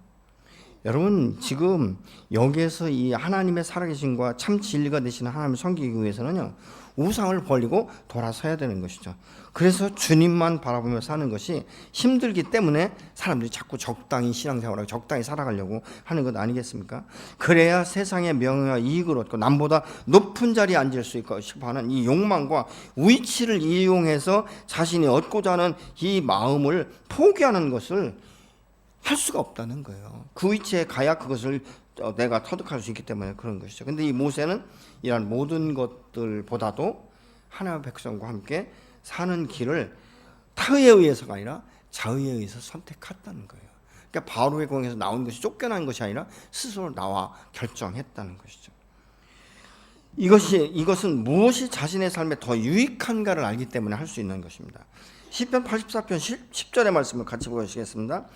여러분, 지금 여기에서 이 하나님의 살아계신과 참 진리가 되시는 하나님을 섬기기 위해서는요, 우상을 버리고 돌아서야 되는 것이죠. 그래서 주님만 바라보며 사는 것이 힘들기 때문에 사람들이 자꾸 적당히 신앙생활하고 적당히 살아가려고 하는 것 아니겠습니까? 그래야 세상의 명예와 이익을 얻고 남보다 높은 자리에 앉을 수 있고 싶어하는 이 욕망과 위치를 이용해서 자신이 얻고자 하는 이 마음을 포기하는 것을 할 수가 없다는 거예요. 그 위치에 가야 그것을 내가 터득할 수 있기 때문에 그런 것이죠. 근데 이 모세는 이러한 모든 것들보다도 하나님의 백성과 함께 사는 길을 타의에 의해서가 아니라 자의에 의해서 선택했다는 거예요. 그러니까 바로의 공에서 나온 것이 쫓겨난 것이 아니라 스스로 나와 결정했다는 것이죠. 이것은 무엇이 자신의 삶에 더 유익한가를 알기 때문에 할 수 있는 것입니다. 시편 84편 10절의 말씀을 같이 보시겠습니다.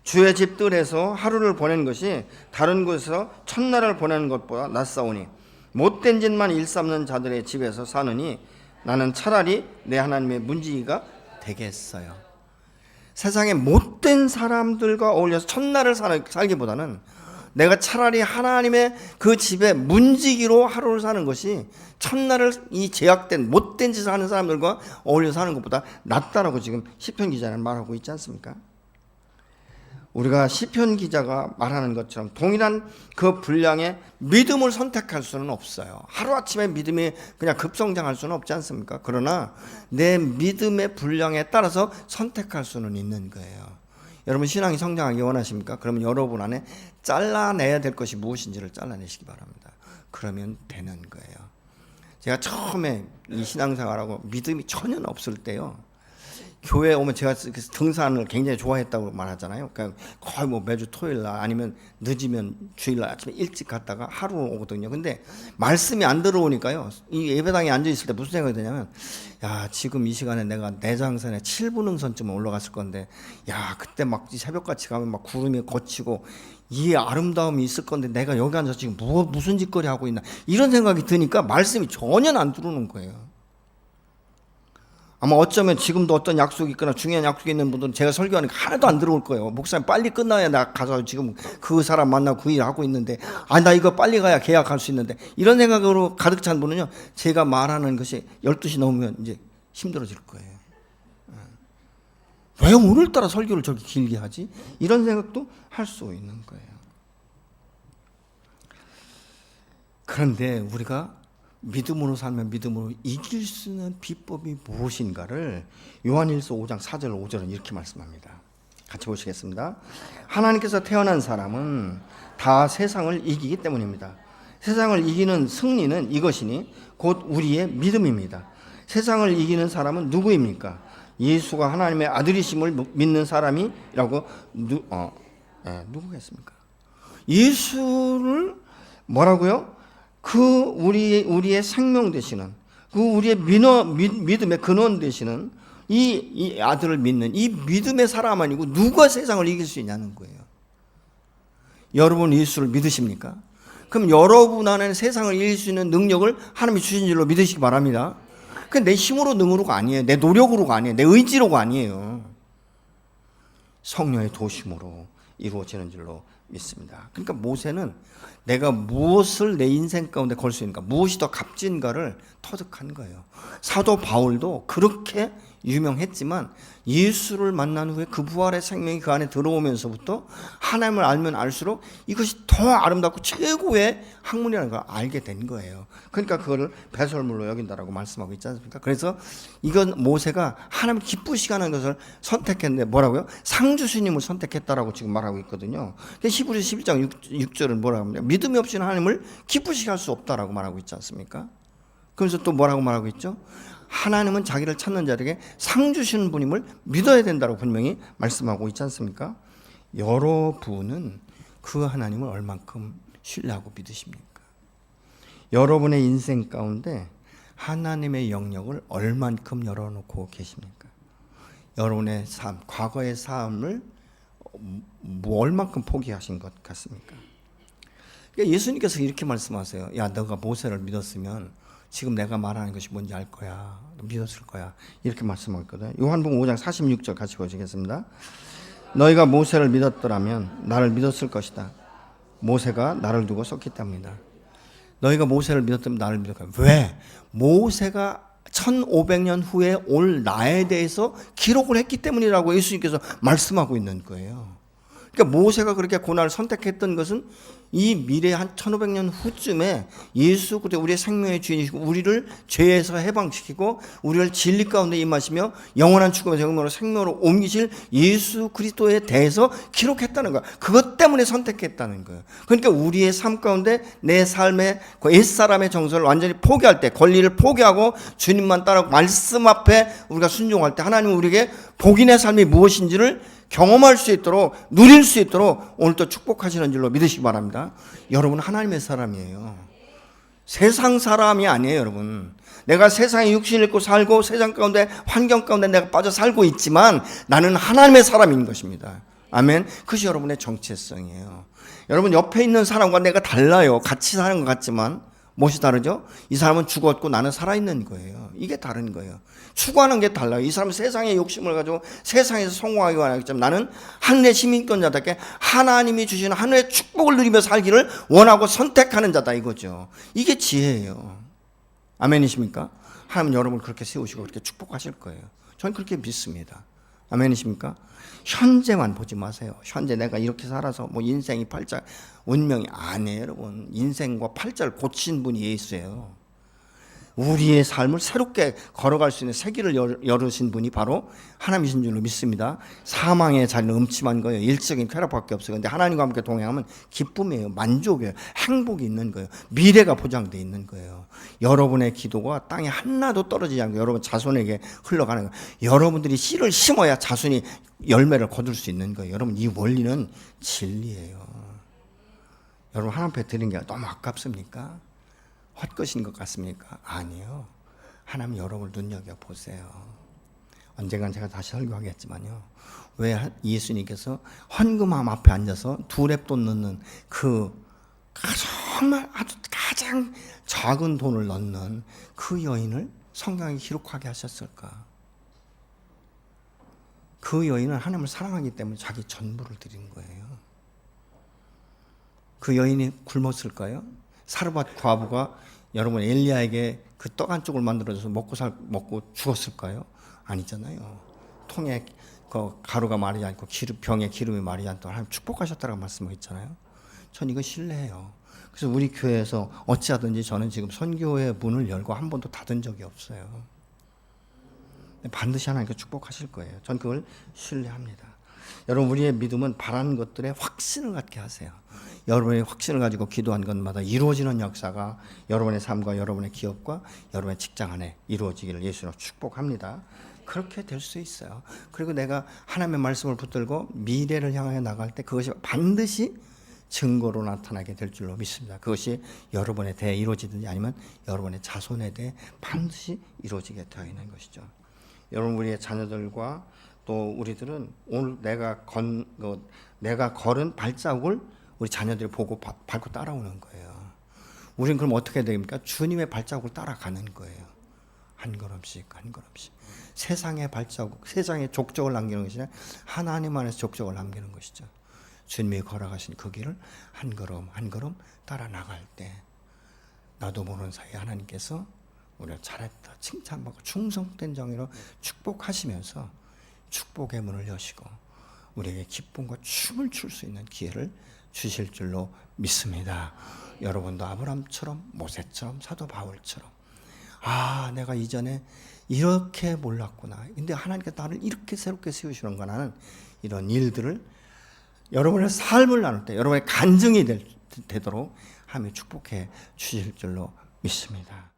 주의 집들에서 하루를 보낸 것이 다른 곳에서 첫날을 보내는 것보다 낫사오니 못된 짓만 일삼는 자들의 집에서 사느니 나는 차라리 내 하나님의 문지기가 되겠어요. 세상에 못된 사람들과 어울려서 첫날을 살기보다는 내가 차라리 하나님의 그 집에 문지기로 하루를 사는 것이 첫날을 이 제약된 못된 짓을 하는 사람들과 어울려서 사는 것보다 낫다라고 지금 시편 기자는 말하고 있지 않습니까? 우리가 시편 기자가 말하는 것처럼 동일한 그 분량의 믿음을 선택할 수는 없어요. 하루아침에 믿음이 그냥 급성장할 수는 없지 않습니까? 그러나 내 믿음의 분량에 따라서 선택할 수는 있는 거예요. 여러분 신앙이 성장하기 원하십니까? 그러면 여러분 안에 잘라내야 될 것이 무엇인지를 잘라내시기 바랍니다. 그러면 되는 거예요. 제가 처음에 이 신앙생활하고 믿음이 전혀 없을 때요. 교회에 오면 제가 등산을 굉장히 좋아했다고 말하잖아요. 그러니까 거의 뭐 매주 토요일날 아니면 늦으면 주일날 아침에 일찍 갔다가 하루 오거든요. 근데 말씀이 안 들어오니까요. 이 예배당에 앉아 있을 때 무슨 생각이 드냐면, 야 지금 이 시간에 내가 내장산에 7분흥선쯤 올라갔을 건데, 야 그때 막 새벽같이 가면 막 구름이 걷히고 이 아름다움이 있을 건데 내가 여기 앉아서 지금 무슨 짓거리 하고 있나 이런 생각이 드니까 말씀이 전혀 안 들어오는 거예요. 아마 어쩌면 지금도 어떤 약속이 있거나 중요한 약속이 있는 분들은 제가 설교하니까 하나도 안 들어올 거예요. 목사님 빨리 끝나야 나 가서 지금 그 사람 만나고 그 일 하고 있는데, 나 이거 빨리 가야 계약할 수 있는데, 이런 생각으로 가득 찬 분은요, 제가 말하는 것이 12시 넘으면 이제 힘들어질 거예요. 왜 오늘따라 설교를 저렇게 길게 하지? 이런 생각도 할 수 있는 거예요. 그런데 우리가 믿음으로 살면 믿음으로 이길 수 있는 비법이 무엇인가를 요한일서 5장 4절 5절은 이렇게 말씀합니다. 같이 보시겠습니다. 하나님께서 태어난 사람은 다 세상을 이기기 때문입니다. 세상을 이기는 승리는 이것이니 곧 우리의 믿음입니다. 세상을 이기는 사람은 누구입니까? 예수가 하나님의 아들이심을 믿는 사람이라고 누구겠습니까? 예수를 뭐라고요? 그 우리의 생명 되시는, 그 우리의 믿음의 근원 되시는 이 아들을 믿는 이 믿음의 사람 아니고 누가 세상을 이길 수 있냐는 거예요. 여러분 예수를 믿으십니까? 그럼 여러분 안에 세상을 이길 수 있는 능력을 하나님이 주신 줄로 믿으시기 바랍니다. 그 내 힘으로 능으로가 아니에요. 내 노력으로가 아니에요. 내 의지로가 아니에요. 성령의 도심으로 이루어지는 줄로 믿습니다. 그러니까 모세는 내가 무엇을 내 인생 가운데 걸 수 있는가, 무엇이 더 값진가를 터득한 거예요. 사도 바울도 그렇게 유명했지만 예수를 만난 후에 그 부활의 생명이 그 안에 들어오면서부터 하나님을 알면 알수록 이것이 더 아름답고 최고의 학문이라는 걸 알게 된 거예요. 그러니까 그거를 배설물로 여긴다라고 말씀하고 있지 않습니까? 그래서 이건 모세가 하나님 기쁘시게 하는 것을 선택했는데 뭐라고요? 상주스님을 선택했다라고 지금 말하고 있거든요. 히브리서 11장 6절은 뭐라고 합니까? 믿음이 없이는 하나님을 기쁘시게 할 수 없다라고 말하고 있지 않습니까? 그래서 또 뭐라고 말하고 있죠? 하나님은 자기를 찾는 자에게 상 주시는 분임을 믿어야 된다고 분명히 말씀하고 있지 않습니까? 여러분은 그 하나님을 얼만큼 신뢰하고 믿으십니까? 여러분의 인생 가운데 하나님의 영역을 얼만큼 열어놓고 계십니까? 여러분의 삶, 과거의 삶을 얼만큼 포기하신 것 같습니까? 그러니까 예수님께서 이렇게 말씀하세요. 야, 너가 모세를 믿었으면 지금 내가 말하는 것이 뭔지 알 거야. 믿었을 거야. 이렇게 말씀하고 있거든요. 요한복음 5장 46절 같이 보시겠습니다. 너희가 모세를 믿었더라면 나를 믿었을 것이다. 모세가 나를 두고 썼기 때문이다. 너희가 모세를 믿었다면 나를 믿을 거야. 왜? 모세가 1500년 후에 올 나에 대해서 기록을 했기 때문이라고 예수님께서 말씀하고 있는 거예요. 그러니까 모세가 그렇게 고난을 선택했던 것은 이 미래 한 1500년 후쯤에 예수 그리스도 우리의 생명의 주인이시고 우리를 죄에서 해방시키고 우리를 진리 가운데 임하시며 영원한 죽음에서 영원한 생명으로 옮기실 예수 그리스도에 대해서 기록했다는 거야. 그것 때문에 선택했다는 거예요. 그러니까 우리의 삶 가운데 내 삶의 그 옛사람의 정서를 완전히 포기할 때, 권리를 포기하고 주님만 따라가고 말씀 앞에 우리가 순종할 때 하나님은 우리에게 복인의 삶이 무엇인지를 경험할 수 있도록, 누릴 수 있도록 오늘도 축복하시는 줄로 믿으시기 바랍니다. 여러분 하나님의 사람이에요. 세상 사람이 아니에요. 여러분, 내가 세상에 육신을 입고 살고 세상 가운데 환경 가운데 내가 빠져 살고 있지만 나는 하나님의 사람인 것입니다. 아멘. 그것이 여러분의 정체성이에요. 여러분 옆에 있는 사람과 내가 달라요. 같이 사는 것 같지만 무엇이 다르죠? 이 사람은 죽었고 나는 살아있는 거예요. 이게 다른 거예요. 추구하는 게 달라요. 이 사람은 세상의 욕심을 가지고 세상에서 성공하기 원하겠지만 나는 하늘의 시민권자답게 하나님이 주시는 하늘의 축복을 누리며 살기를 원하고 선택하는 자다 이거죠. 이게 지혜예요. 아멘이십니까? 하나님은 여러분을 그렇게 세우시고 그렇게 축복하실 거예요. 저는 그렇게 믿습니다. 아멘이십니까? 현재만 보지 마세요. 현재 내가 이렇게 살아서 뭐 인생이 팔자 운명이 아니에요. 여러분, 인생과 팔자를 고친 분이 예수예요. 우리의 삶을 새롭게 걸어갈 수 있는 세기를 열으신 분이 바로 하나님이신 줄로 믿습니다. 사망의 자리는 음침한 거예요. 일적인 쾌락밖에 없어요. 근데 하나님과 함께 동행하면 기쁨이에요. 만족이에요. 행복이 있는 거예요. 미래가 보장되어 있는 거예요. 여러분의 기도가 땅에 하나도 떨어지지 않고 여러분 자손에게 흘러가는 거예요. 여러분들이 씨를 심어야 자손이 열매를 거둘 수 있는 거예요. 여러분, 이 원리는 진리예요. 여러분 하나님 앞에 드리는 게 너무 아깝습니까? 헛것인 것 같습니까? 아니요. 하나님 여러분을 눈여겨보세요. 언젠간 제가 다시 설교하겠지만요. 왜 예수님께서 헌금함 앞에 앉아서 두 렙돈 넣는 그 정말 아주 가장 작은 돈을 넣는 그 여인을 성경에 기록하게 하셨을까? 그 여인은 하나님을 사랑하기 때문에 자기 전부를 드린 거예요. 그 여인이 굶었을까요? 사르밧 과부가 여러분 엘리야에게 그 떡 한 쪽을 만들어줘서 먹고 죽었을까요? 아니잖아요. 통에 그 가루가 마르지 않고 병에 기름이 마르지 않도록 하나님 축복하셨다고 말씀하셨잖아요. 전 이거 신뢰해요. 그래서 우리 교회에서 어찌하든지 저는 지금 선교의 문을 열고 한 번도 닫은 적이 없어요. 반드시 하나님께 축복하실 거예요. 전 그걸 신뢰합니다. 여러분, 우리의 믿음은 바라는 것들에 확신을 갖게 하세요. 여러분의 확신을 가지고 기도한 것마다 이루어지는 역사가 여러분의 삶과 여러분의 기업과 여러분의 직장 안에 이루어지기를 예수로 축복합니다. 그렇게 될 수 있어요. 그리고 내가 하나님의 말씀을 붙들고 미래를 향해 나갈 때 그것이 반드시 증거로 나타나게 될 줄로 믿습니다. 그것이 여러분에 대해 이루어지든지 아니면 여러분의 자손에 대해 반드시 이루어지게 되어 있는 것이죠. 여러분, 우리의 자녀들과 또 우리들은 오늘 내가 걸은 발자국을 우리 자녀들이 보고 밟고 따라오는 거예요. 우리는 그럼 어떻게 됩니까? 주님의 발자국을 따라가는 거예요. 한 걸음씩 한 걸음씩. 세상의 발자국, 세상의 족적을 남기는 것이 아니라 하나님 안에서 족적을 남기는 것이죠. 주님이 걸어가신 그 길을 한 걸음 한 걸음 따라 나갈 때 나도 모르는 사이에 하나님께서 우리가 잘했다 칭찬받고 충성된 정의로 축복하시면서 축복의 문을 여시고 우리에게 기쁨과 춤을 출 수 있는 기회를 주실 줄로 믿습니다. 여러분도 아브라함처럼 모세처럼 사도 바울처럼 내가 이전에 이렇게 몰랐구나. 근데 하나님께서 나를 이렇게 새롭게 세우시는구나 하는 이런 일들을 여러분의 삶을 나눌 때 여러분의 간증이 되도록 하나님이 축복해 주실 줄로 믿습니다.